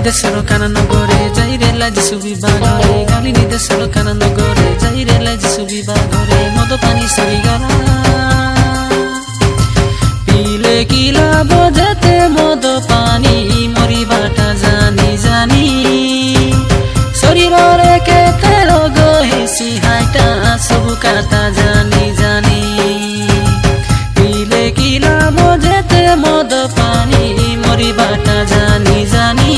দেশর কানানো গরে যাই রে লাজ সুবিবা ঘরে গালি নি দেশর কানানো গরে যাই রে লাজ সুবিবা ঘরে মদ পানি সরি গলা পিলে কি লাভ যেতে মদ পানি মরিবাটা জানি জানি শরীরে কেতে রোগ হেসি হাইটা সবু কাতা জানি জানি পিলে কি লাভ যেতে মদ পানি মরিবাটা জানি জানি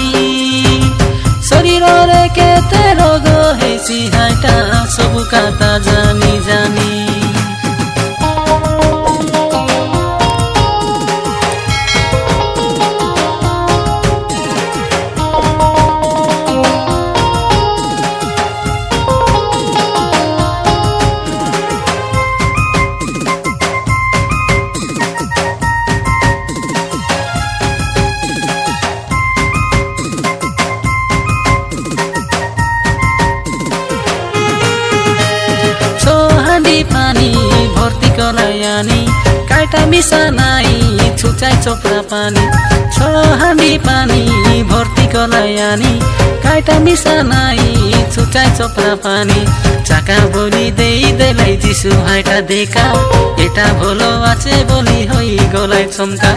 শরীরে কেতে রোগ হেসি হাইটা সবু কাতা জানি জানি पानी भर्ती कलायानी काटा मिसा नाई छुचाई चोपड़ा पानी छहांडी पानी भर्ती कलायानी काटा मिसा नाई छुचाई चोपड़ा पानी चाका बोली देई देलाई जिसु हाइटा देखा एटा भलो आछे बोली हई गलाय चमका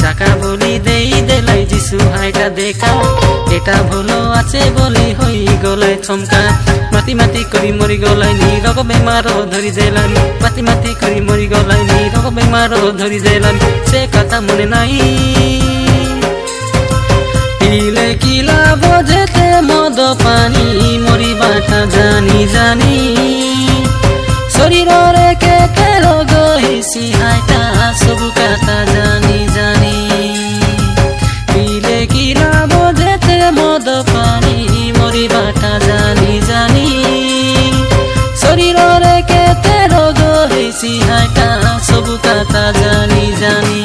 चाका बोली देई देलाई जिसु हाइटा देखा एटा भलो आछे बोली हई गलाय चमका माती माती करी मरी गलाई नी रोग बेमार धरी देलानी माती माती करी मरी गलाई नी रोग बेमार धरी देलानी से कथा मने नाई पिले की लाभ जेते मद पानी मरी बाटा जानी जानी शरीरे केते रोग हेसी हाइटा सबु कथा जानी जानी पिले की लाभ जेते मद पानी मरी बाटा जानी जानी शरीरे केते रोग हेसी हाइटा सबु कथा जानी जानी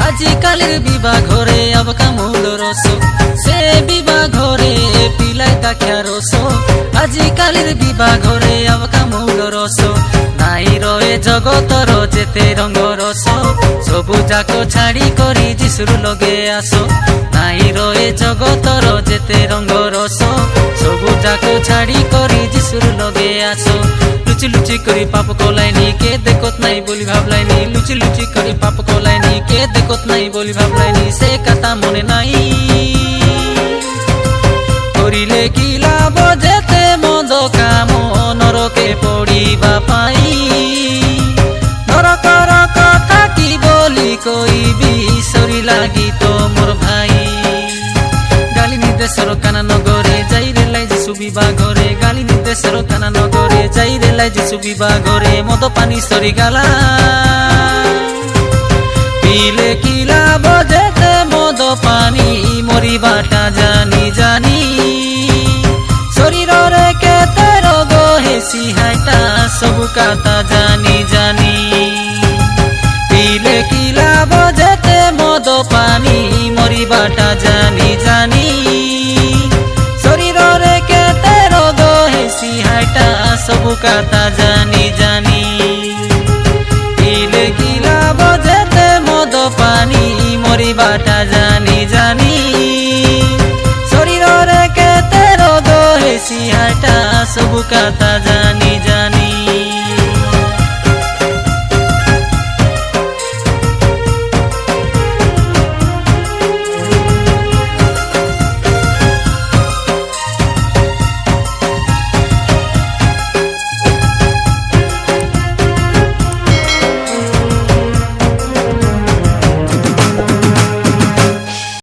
आजिकालिर विवाह घरे अब कामूल रसो से विवाह घरे पिलाई ताख्या रसो आजिकालिर विवाह घरे अब कामूल रसो नाई रहे जगतर जेते रंग रसो सबु जाको छाड़ी करी जिसुर लगे आसो नाई रहे जगतर जेते रंग रसो सबु जाको छाड़ी करी जिसुर लगे आसो लुचि लुचि करी पाप कलाइनी के देखत नाई बोली भाबलाइनी लुचि लुचि करी पाप कलाइनी के देखत नाई बोली भाबलाइनी से कथा मने नाई करिले की लाभ जेते मद काम नरके पड़िबा पाई नरकर कथा की बोली कइबी सरी लागी तो मोर भाई गाली निर्देशर काना नगरे जाई रे लाई जिसु विवाह घरे गाली निर्देशर काना नगरे जाई रे लाई जिसु विवाह घरे मद पानी सरी गाला पिले की लाभ जेते मद पानी मरी बाटा जानी जानी शरीरे केते रोग हेसी हाइटा सबु कथा जानी जानी पिले की लाभ जेते मद पानी मरी बाटा जानी जानी शरीरे केते रोग हेसी हाइटा सबु कथा जानी जानी पिले की लाभ जेते मद पानी मरी बाटा जानी जानी शरीरे केते रोग हेसी हाइटा सबु कथा